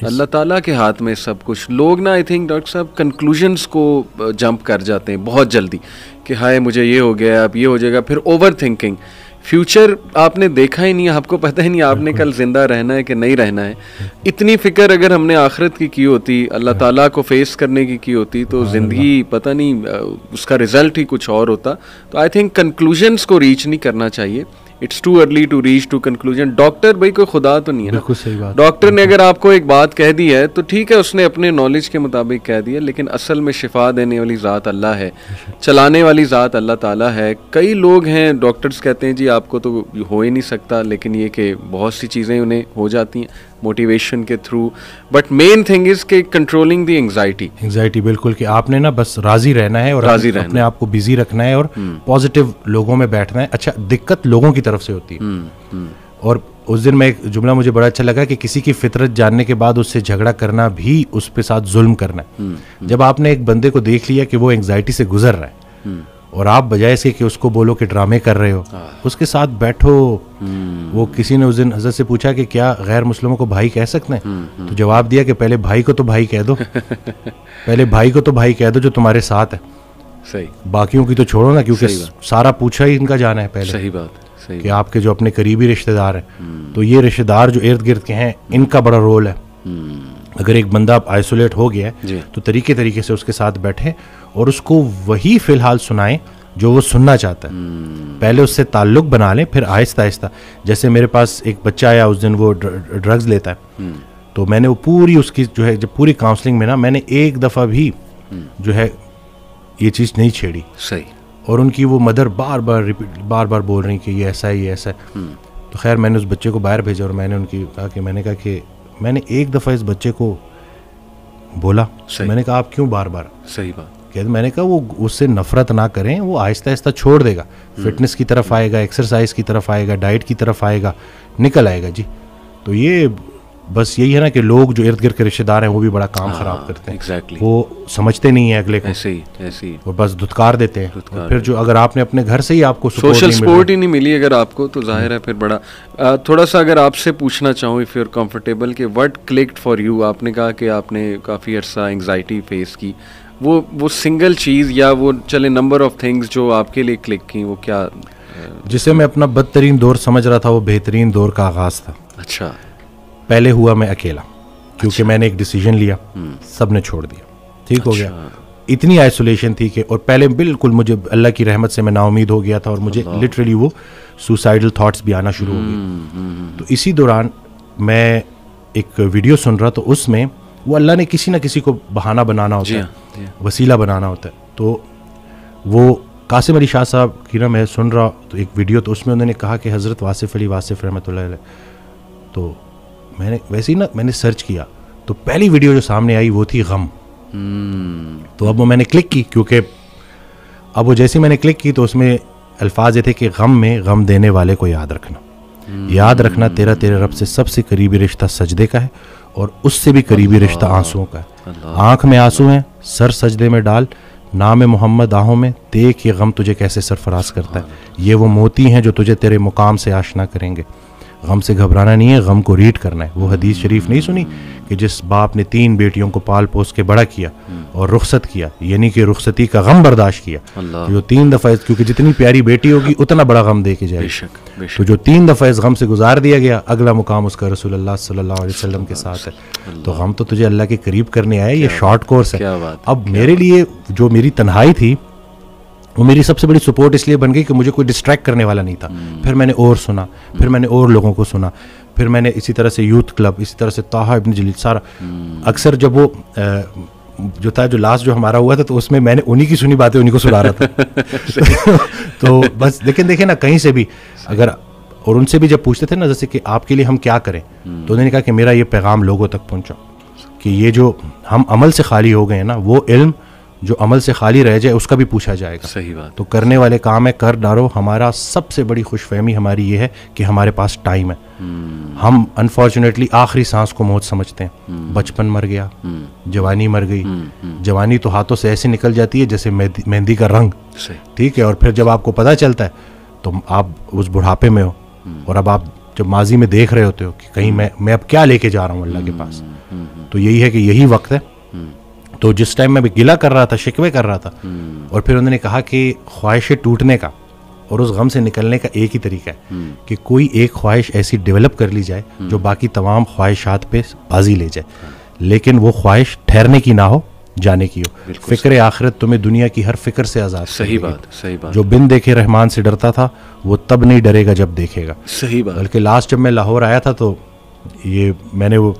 अल्लाह ताला के हाथ में सब कुछ। लोग ना आई थिंक डॉक्टर साहब कंक्लूजन्स को जंप कर जाते हैं बहुत जल्दी कि हाय मुझे ये हो गया, अब ये हो जाएगा, फिर ओवर थिंकिंग। फ्यूचर आपने देखा ही नहीं, आपको पता ही नहीं आपने कल जिंदा रहना है कि नहीं रहना है। इतनी फिक्र अगर हमने आखिरत की होती, अल्लाह ताला को फेस करने की होती, तो ज़िंदगी पता नहीं उसका रिज़ल्ट ही कुछ और होता। तो आई थिंक कंक्लूजन्स को रीच नहीं करना चाहिए। It's too early to reach to conclusion. Doctor भाई कोई खुदा तो नहीं है ना। डॉक्टर ने अगर आपको एक बात कह दी है तो ठीक है, उसने अपने नॉलेज के मुताबिक कह दिया, लेकिन असल में शिफा देने वाली ज़ात अल्लाह है, चलाने वाली ज़ात अल्लाह ताला है। कई लोग हैं डॉक्टर्स कहते हैं जी आपको तो हो ही नहीं सकता, लेकिन ये कि बहुत सी चीज़ें उन्हें हो जाती हैं मोटिवेशन के through. But main thing is के कंट्रोलिंग द एंग्जाइटी। बिल्कुल कि आपने ना बस राजी रहना है और अपने आप को बिजी रखना है और पॉजिटिव लोगों में बैठना है। अच्छा, दिक्कत लोगों की तरफ से होती है। और उस दिन में एक जुमला मुझे बड़ा अच्छा लगा कि किसी की फितरत जानने के बाद उससे झगड़ा करना भी उस पे साथ जुल्म करना है। जब आपने एक बंदे को देख लिया कि वो एंग्जाइटी से गुजर रहा है और आप बजाय इसके कि उसको बोलो कि ड्रामे कर रहे हो, उसके साथ बैठो। वो किसी ने उस दिन हज़रत से पूछा कि क्या गैर मुस्लिमों को भाई कह सकते हैं? तो जवाब दिया कि पहले भाई को तो भाई कह दो पहले भाई को तो भाई कह दो जो तुम्हारे साथ है। सही, बाकियों की तो छोड़ो ना, क्योंकि सारा पूछा ही इनका जाना है पहले। सही बात, सही कि आपके जो अपने करीबी रिश्तेदार हैं, तो ये रिश्तेदार जो इर्द गिर्द के हैं, इनका बड़ा रोल है। अगर एक बंदा आइसोलेट हो गया है तो तरीके से उसके साथ बैठें और उसको वही फिलहाल सुनाएं जो वो सुनना चाहता है। पहले उससे ताल्लुक बना लें, फिर आहिस्ता आहिस्ता। जैसे मेरे पास एक बच्चा आया उस दिन, वो ड्रग्स लेता है, तो मैंने वो पूरी उसकी जो है, जब पूरी काउंसलिंग में ना मैंने एक दफ़ा भी जो है ये चीज़ नहीं छेड़ी। सही। और उनकी वो मदर बार बार बोल रही कि ये ऐसा है, ये ऐसा है। तो खैर मैंने उस बच्चे को बाहर भेजा और मैंने कहा कि मैंने एक दफ़ा इस बच्चे को बोला, मैंने कहा आप क्यों बार बार। सही बात। कहते मैंने कहा वो उससे नफरत ना करें, वो आहिस्ता आहिस्ता छोड़ देगा, फिटनेस की तरफ आएगा, एक्सरसाइज की तरफ आएगा, डाइट की तरफ आएगा, निकल आएगा जी। तो ये बस यही है ना कि लोग जो इर्द गिर्द के रिश्तेदार हैं वो भी बड़ा काम खराब करते हैं। एग्जैक्टली। वो समझते नहीं है अगले को, ऐसे ही और बस धुतकार देते हैं। और फिर जो अगर आपने अपने घर से ही आपको सोशल सपोर्ट ही नहीं मिली अगर आपको, तो जाहिर है फिर बड़ा थोड़ा सा अगर आपसे पूछना चाहूँ इफ़ यू आर कंफर्टेबल कि व्हाट क्लिक्ड फॉर यू। आपने कहा कि आपने काफ़ी अर्सा एंग्जाइटी फेस की, वो सिंगल चीज़ या वो चले नंबर ऑफ थिंग्स जो आपके लिए क्लिक की, वो क्या? जिसे मैं अपना बदतरीन दौर समझ रहा था, वो बेहतरीन दौर का आगाज़ था। अच्छा। पहले हुआ मैं अकेला, क्योंकि मैंने एक डिसीजन लिया, सब ने छोड़ दिया, ठीक हो गया। इतनी आइसोलेशन थी कि, और पहले बिल्कुल मुझे अल्लाह की रहमत से मैं नाउमीद हो गया था और मुझे लिटरली वो सुसाइडल थॉट्स भी आना शुरू हो गए। तो इसी दौरान मैं एक वीडियो सुन रहा, तो उसमें वो अल्लाह ने किसी ना किसी को बहाना बनाना होता है, वसीला बनाना होता है। तो वो कासिम अली शाह साहब की ना मैं सुन रहा तो एक वीडियो, तो उसमें उन्होंने कहा कि हज़रत वासिफ़ अली वासिफ़ रहमतुल्लाह अलैह। तो मैंने वैसे ही ना मैंने सर्च किया, तो पहली वीडियो जो सामने आई वो थी गम। तो अब वो मैंने क्लिक की, क्योंकि अब वो जैसे मैंने क्लिक की तो उसमें अल्फाज ये थे कि गम में गम देने वाले को याद रखना, याद रखना तेरे रब से सबसे करीबी रिश्ता सजदे का है और उससे भी करीबी रिश्ता आंसुओं का है। आंख में आंसू हैं, सर सजदे में डाल, नाम मोहम्मद आहों में, देख ये गम तुझे कैसे सरफराज करता है। ये वो मोती हैं जो तुझे तेरे मुकाम से आशना करेंगे। गम से घबराना नहीं है, गम को रीड करना है। वो हदीस शरीफ नहीं सुनी कि जिस बाप ने 3 बेटियों को पाल पोस के बड़ा किया और रुखसत किया, यानी कि रुखसती का गम बर्दाश्त किया, जो 3 दफ़ा, क्योंकि जितनी प्यारी बेटी होगी उतना बड़ा गम दे के जाएगी। तो जो 3 दफ़ा इस गम से गुजार दिया गया, अगला मुकाम उसका रसूलुल्लाह सल्लल्लाहु अलैहि वसल्लम के साथ है। तो गम तो तुझे अल्लाह के करीब करने आया, ये शॉर्ट कोर्स है। अब मेरे लिए जो मेरी तन्हाई थी वो मेरी सबसे बड़ी सपोर्ट इसलिए बन गई कि मुझे कोई डिस्ट्रैक्ट करने वाला नहीं था। फिर मैंने और सुना, फिर मैंने और लोगों को सुना, फिर मैंने इसी तरह से यूथ क्लब, इसी तरह से ताहा इब्न जलील सारा। अक्सर जब वो जो था, जो लास्ट जो हमारा हुआ था, तो उसमें मैंने उन्हीं की सुनी बातें उन्हीं को सुना रहा था। तो बस लेकिन देखें ना, कहीं से भी अगर, और उनसे भी जब पूछते थे ना जैसे कि आपके लिए हम क्या करें, तो उन्होंने कहा कि मेरा ये पैगाम लोगों तक पहुँचा कि ये जो हम अमल से खाली हो गए हैं ना, वो इल्म जो अमल से खाली रह जाए उसका भी पूछा जाएगा। सही बात। तो करने वाले काम है, कर डालो। हमारा सबसे बड़ी खुशफहमी हमारी ये है कि हमारे पास टाइम है। हम अनफॉर्चुनेटली आखिरी सांस को मौत समझते हैं। बचपन मर गया, जवानी मर गई। जवानी तो हाथों से ऐसे निकल जाती है जैसे मेहंदी का रंग, ठीक है। और फिर जब आपको पता चलता है तो आप उस बुढ़ापे में हो, और अब आप जब माजी में देख रहे होते हो कि कहीं मैं अब क्या लेके जा रहा हूँ अल्लाह के पास, तो यही है कि यही वक्त है। तो जिस टाइम मैं गिला कर रहा था, शिकवे कर रहा था, और फिर उन्होंने कहा कि ख्वाहिशें टूटने का और उस गम से निकलने का एक ही तरीका है कि कोई एक ख्वाहिश ऐसी डेवलप कर ली जाए जो बाकी तमाम ख्वाहिशात पे बाजी ले जाए, लेकिन वो ख्वाहिश ठहरने की ना हो, जाने की हो। फिक्र आखिरत तुम्हें दुनिया की हर फिक्र से आज़ाद। सही बात, सही बात। जो बिन देखे रहमान से डरता था वो तब नहीं डरेगा जब देखेगा। सही बात। बल्कि लास्ट जब मैं लाहौर आया था तो ये मैंने वो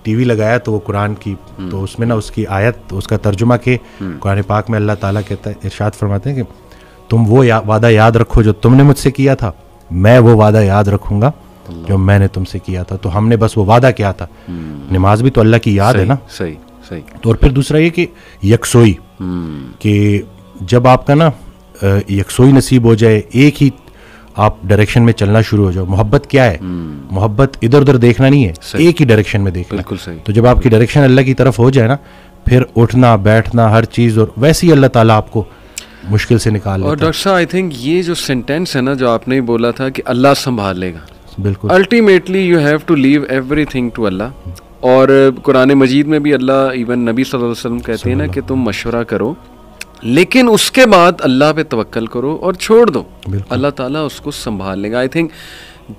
टीवी लगाया तो वो कुरान की, तो उसमें ना उसकी आयत, उसका तर्जुमा के कुरान पाक में अल्लाह ताला कहता है, इरशाद फरमाते हैं कि तुम वो वादा याद रखो जो तुमने मुझसे किया था, मैं वो वादा याद रखूंगा जो मैंने तुमसे किया था। तो हमने बस वो वादा किया था। नमाज भी तो अल्लाह की याद है ना। सही सही। तो और फिर दूसरा ये कि यकसोई, कि जब आपका ना यकसोई नसीब हो जाए, एक ही आप डायरेक्शन में चलना शुरू हो जाओ। मोहब्बत क्या है? मोहब्बत इधर उधर देखना नहीं है, एक ही डायरेक्शन में देखना। बिल्कुल सही। तो जब आपकी डायरेक्शन अल्लाह की तरफ हो जाए ना, फिर उठना बैठना हर चीज़, और वैसे ही अल्लाह ताला आपको मुश्किल से निकाल लेता है। और डॉक्टर साहब, आई थिंक ये जो सेंटेंस है ना जो आपने बोला था कि अल्लाह संभाल लेगा, बिल्कुल ultimately you have to leave everything to Allah. और कुरान मजीद में भी अल्लाह, इवन नबी सल्लल्लाहु अलैहि वसल्लम कहते हैं ना कि तुम मशवरा करो, लेकिन उसके बाद अल्लाह पे तवक्कल करो और छोड़ दो, अल्लाह ताला उसको संभाल लेगा। आई थिंक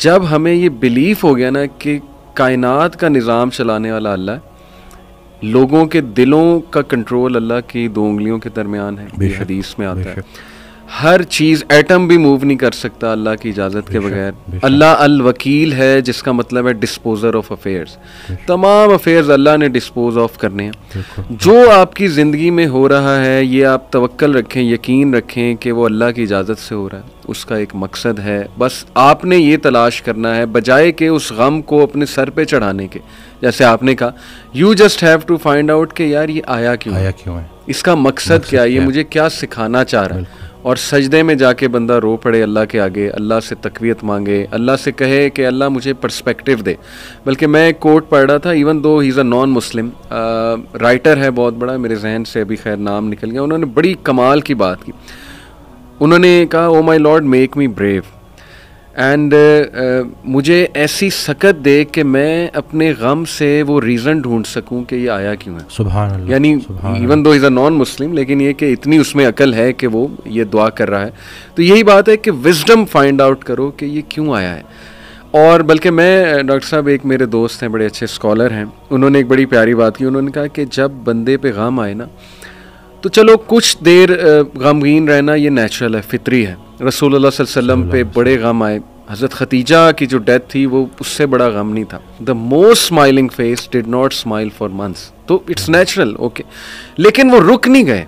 जब हमें ये बिलीफ हो गया ना कि कायनात का निज़ाम चलाने वाला अल्लाह, लोगों के दिलों का कंट्रोल अल्लाह की 2 उंगलियों के दरमियान है, ये हदीस में आता है। हर चीज़, एटम भी मूव नहीं कर सकता अल्लाह की इजाज़त के बगैर। अल्लाह अल वकील है, जिसका मतलब है डिस्पोजर ऑफ अफेयर्स। तमाम अफेयर्स अल्लाह ने डिस्पोज ऑफ करने हैं। जो आपकी ज़िंदगी में हो रहा है, ये आप तवक्कल रखें, यकीन रखें कि वो अल्लाह की इजाज़त से हो रहा है। उसका एक मकसद है, बस आपने ये तलाश करना है, बजाय कि उस गम को अपने सर पे चढ़ाने के। जैसे आपने कहा, you just have to find out कि यार ये आया क्यों है, इसका मकसद क्या है, ये मुझे क्या सिखाना चाह रहा है। और सजदे में जाके बंदा रो पड़े अल्लाह के आगे, अल्लाह से तकवीत मांगे, अल्लाह से कहे कि अल्लाह मुझे पर्सपेक्टिव दे। बल्कि मैं एक कोट पढ़ रहा था, even though he is a non Muslim writer है बहुत बड़ा, मेरे जहन से अभी खैर नाम निकल गया, उन्होंने बड़ी कमाल की बात की। उन्होंने कहा, oh my Lord make me brave and मुझे ऐसी सकत दे कि मैं अपने गम से वो रीज़न ढूंढ सकूं कि ये आया क्यों है। सुभान अल्लाह। यानी even though is a non Muslim, लेकिन ये कि इतनी उसमें अकल है कि वो ये दुआ कर रहा है। तो यही बात है कि विजडम फाइंड आउट करो कि ये क्यों आया है। और बल्कि मैं, डॉक्टर साहब, एक मेरे दोस्त हैं, बड़े अच्छे स्कॉलर हैं, उन्होंने एक बड़ी प्यारी बात की। उन्होंने कहा कि जब बंदे पे गम आए ना, तो चलो कुछ देर गमगीन रहना ये नेचुरल है, फितरी है। रसूलुल्लाह सल्लल्लाहु अलैहि वसल्लम पे बड़े गम आए, हज़रत खतीजा की जो डेथ थी वो उससे बड़ा गम नहीं था। The most smiling face did not smile for months, तो इट्स नेचुरल, ओके। लेकिन वो रुक नहीं गए।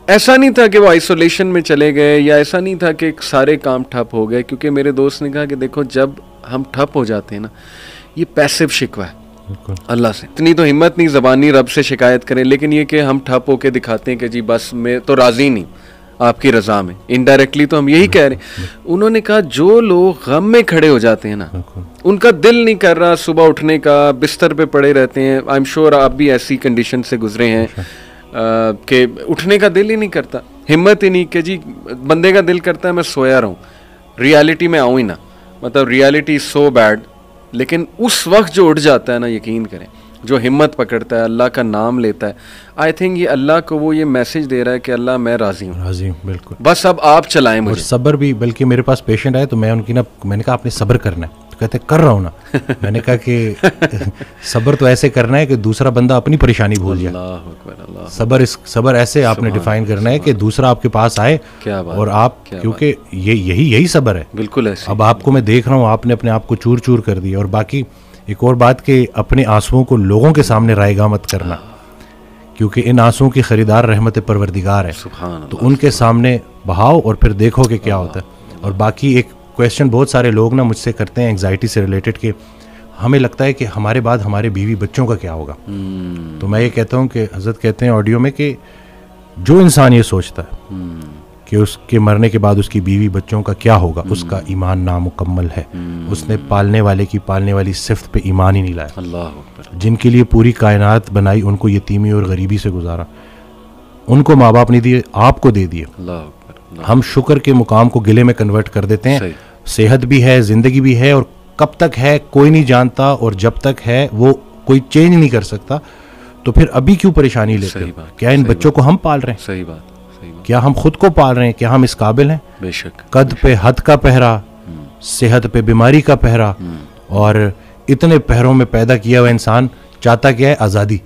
ऐसा नहीं था कि वो आइसोलेशन में चले गए, या ऐसा नहीं था कि सारे काम ठप हो गए। क्योंकि मेरे दोस्त ने कहा कि देखो, जब हम ठप हो जाते हैं ना, ये पैसिव शिकवा है अल्लाह से। इतनी तो हिम्मत नहीं ज़बानी रब से शिकायत करें, लेकिन ये कि हम ठप होके दिखाते हैं कि जी बस मैं तो राज़ी नहीं आपकी रज़ा में, इनडायरेक्टली तो हम यही कह रहे हैं। उन्होंने कहा, जो लोग गम में खड़े हो जाते हैं ना, उनका दिल नहीं कर रहा सुबह उठने का, बिस्तर पे पड़े रहते हैं। आई एम श्योर आप भी ऐसी कंडीशन से गुजरे हैं कि उठने का दिल ही नहीं करता, हिम्मत ही नहीं कि जी, बंदे का दिल करता है मैं सोया रहूं, रियलिटी में आऊँ ही ना, मतलब रियलिटी इज सो बैड। लेकिन उस वक्त जो उठ जाता है ना, यकीन करें, जो हिम्मत पकड़ता है, अल्लाह का नाम लेता है, आई थिंक ये अल्लाह को वो ये मैसेज दे रहा है कि अल्लाह मैं राज़ी हूँ, बिल्कुल, बस अब आप चलाएं मुझे। और सब्र भी, बल्कि मेरे पास पेशेंट आए तो मैं उनकी ना, मैंने कहा आपने सब्र करना है, तो कहते कर रहा हूँ ना। मैंने कहा कि सब्र तो ऐसे करना है कि दूसरा बंदा अपनी परेशानी भूल जाए। सब्र ऐसे आपने डिफाइन करना है कि दूसरा आपके पास आए और आप, क्योंकि यही सब्र है, बिल्कुल ऐसे। अब आपको मैं देख रहा हूँ, आपने अपने आप को चूर चूर कर दिया। और बाकी एक और बात कि अपने आंसुओं को लोगों के सामने रायगा मत करना, क्योंकि इन आंसुओं की खरीदार रहमत परवरदिगार है, तो उनके सामने बहाओ और फिर देखो कि क्या होता है। और बाकी एक क्वेश्चन बहुत सारे लोग ना मुझसे करते हैं एंग्जाइटी से रिलेटेड, कि हमें लगता है कि हमारे बाद हमारे बीवी बच्चों का क्या होगा। तो मैं ये कहता हूँ कि हज़रत कहते हैं ऑडियो में कि जो इंसान ये सोचता है कि उसके मरने के बाद उसकी बीवी बच्चों का क्या होगा, उसका ईमान नामुकम्मल है। उसने पालने वाले की पालने वाली सिफ्त पे ईमान ही नहीं लाया। अल्लाह, जिनके लिए पूरी कायनात बनाई, उनको यतीमी और गरीबी से गुजारा, उनको माँ बाप नहीं दिए, आपको दे दिए। हम शुक्र के मुकाम को गिले में कन्वर्ट कर देते हैं। सेहत भी है, ज़िंदगी भी है, और कब तक है कोई नहीं जानता, और जब तक है वो कोई चेंज नहीं कर सकता, तो फिर अभी क्यों परेशानी लेते हो? क्या इन बच्चों को हम पाल रहे हैं? सही बात। क्या हम खुद को पाल रहे हैं? क्या हम इस काबिल हैं? बेशक। कद पे हद का पहरा, सेहत पे बीमारी का पहरा, और इतने पहरों में पैदा किया हुआ इंसान चाहता क्या है? आज़ादी।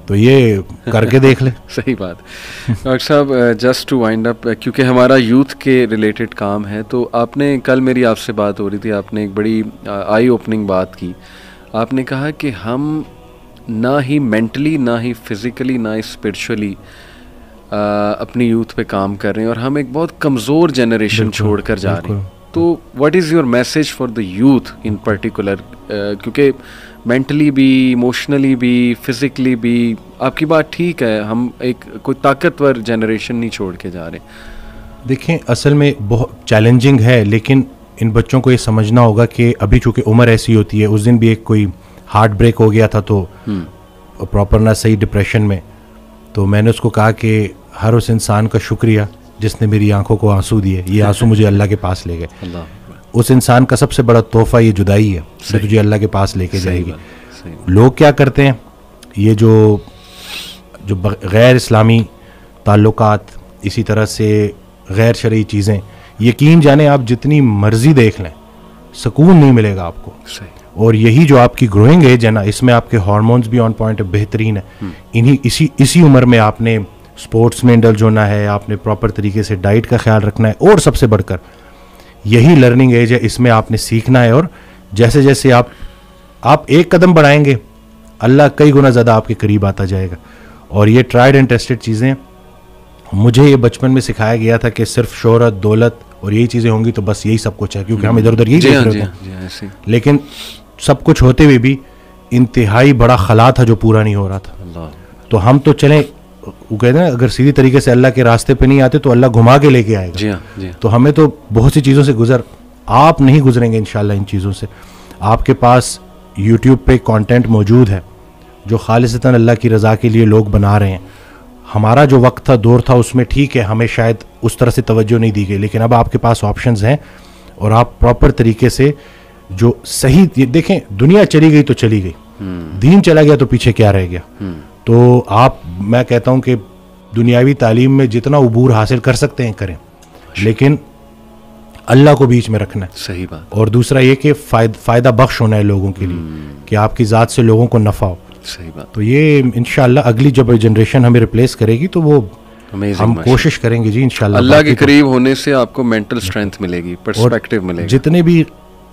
तो ये करके देख ले। सही बात। डॉक्टर साहब, जस्ट टू वाइंड अप, क्योंकि हमारा यूथ के रिलेटेड काम है, तो आपने कल मेरी आपसे बात हो रही थी, आपने एक बड़ी आई ओपनिंग बात की। आपने कहा कि हम ना ही मेंटली, ना ही फिज़िकली, ना ही स्पिरिचुअली अपनी यूथ पे काम कर रहे हैं, और हम एक बहुत कमज़ोर जनरेशन छोड़ कर जा रहे हैं। तो what is your message for the youth in particular? क्योंकि मेंटली भी, इमोशनली भी, फिज़िकली भी, आपकी बात ठीक है, हम एक कोई ताकतवर जनरेशन नहीं छोड़ के जा रहे। देखें, असल में बहुत चैलेंजिंग है, लेकिन इन बच्चों को ये समझना होगा कि अभी चूँकि उम्र ऐसी होती है। उस दिन भी एक कोई हार्ट ब्रेक हो गया था, तो प्रॉपर ना सही डिप्रेशन में, तो मैंने उसको कहा कि हर उस इंसान का शुक्रिया जिसने मेरी आंखों को आंसू दिए, ये आंसू मुझे अल्लाह के पास ले गए। उस इंसान का सबसे बड़ा तोहफा ये जुदाई है जो तुझे अल्लाह के पास लेके जाएगी। लोग क्या करते हैं, ये जो गैर इस्लामी ताल्लुकात, इसी तरह से गैर शरई चीज़ें, यकीन जाने आप जितनी मर्जी देख लें, सुकून नहीं मिलेगा आपको। और यही जो आपकी ग्रोइंग एज है ना, इसमें आपके हार्मोन्स भी ऑन पॉइंट बेहतरीन है। इसी उम्र में आपने स्पोर्ट्स में इंडल्ज होना है, आपने प्रॉपर तरीके से डाइट का ख्याल रखना है, और सबसे बढ़कर यही लर्निंग एज है, इसमें आपने सीखना है। और जैसे जैसे आप एक कदम बढ़ाएंगे, अल्लाह कई गुना ज़्यादा आपके करीब आता जाएगा। और ये ट्राइड एंड टेस्टेड चीज़ें, मुझे ये बचपन में सिखाया गया था कि सिर्फ शोहरत, दौलत और यही चीज़ें होंगी तो बस यही सब कुछ है, क्योंकि हम इधर उधर यही देख रहे थे। लेकिन सब कुछ होते हुए भी इंतहाई बड़ा खला था जो पूरा नहीं हो रहा था। तो हम तो चलें, वो कहते हैं अगर सीधी तरीके से अल्लाह के रास्ते पे नहीं आते तो अल्लाह घुमा के लेके आएगा। जी हाँ। तो हमें तो बहुत सी चीज़ों से आप नहीं गुजरेंगे इंशाल्लाह इन चीज़ों से। आपके पास यूट्यूब पे कंटेंट मौजूद है जो खालिसतन अल्लाह की रज़ा के लिए लोग बना रहे हैं। हमारा जो वक्त था, दौर था, उसमें ठीक है हमें शायद उस तरह से तवज्जो नहीं दी गई, लेकिन अब आपके पास ऑप्शंस हैं और आप प्रॉपर तरीके से जो सही, देखें दुनिया चली गई तो चली गई, दीन चला गया तो पीछे क्या रह गया। तो मैं कहता हूं कि दुनियावी तालीम में जितना उबूर हासिल कर सकते हैं करें, लेकिन अल्लाह को बीच में रखना है। सही बात। और दूसरा ये कि फ़ायदा बख्श होना है लोगों के लिए, कि आपकी ज़ात से लोगों को नफ़ा हो। सही बात। तो ये इंशाल्लाह अगली जब जनरेशन हमें रिप्लेस करेगी तो वो हम कोशिश करेंगे जी इंशाल्लाह। अल्लाह के करीब होने से आपको मेंटल स्ट्रेंथ मिलेगी, पर्सपेक्टिव मिलेगा। जितने भी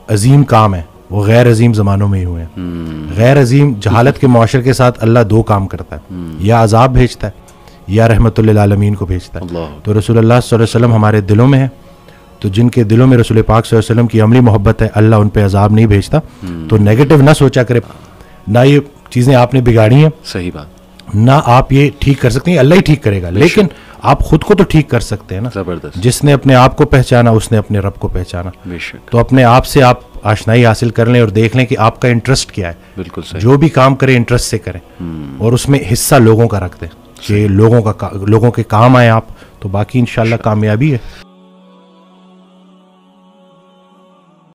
अजीम काम है वो गैर अजीम ज़मानों में ही हुए हैं। गैर अजीम जहालत के मुआशरे के साथ अल्लाह दो काम करता है, या अजाब भेजता है या रहमतुल लिल आलमीन को भेजता है। तो रसूलुल्लाह सल्लल्लाहु अलैहि वसल्लम हमारे दिलों में है, तो जिनके दिलों में रसूल पाक सल्लल्लाहु अलैहि वसल्लम की अमली मोहब्बत है, अल्लाह उन पे अजाब नहीं भेजता। तो नेगेटिव ना सोचा करे, ना ये चीज़ें आपने बिगाड़ी हैं, सही बात, ना आप ये ठीक कर सकते हैं, अल्लाह ही ठीक करेगा, लेकिन आप खुद को तो ठीक कर सकते हैं ना। जबरदस्त। जिसने अपने आप को पहचाना उसने अपने रब को पहचाना। तो अपने आप से आप आशनाई हासिल कर लें और देख लें कि आपका इंटरेस्ट क्या है। बिल्कुल सही। जो भी काम करें इंटरेस्ट से करें और उसमें हिस्सा लोगों का रख दें कि लोगों के काम आए आप, तो बाकी इंशाल्लाह कामयाबी है।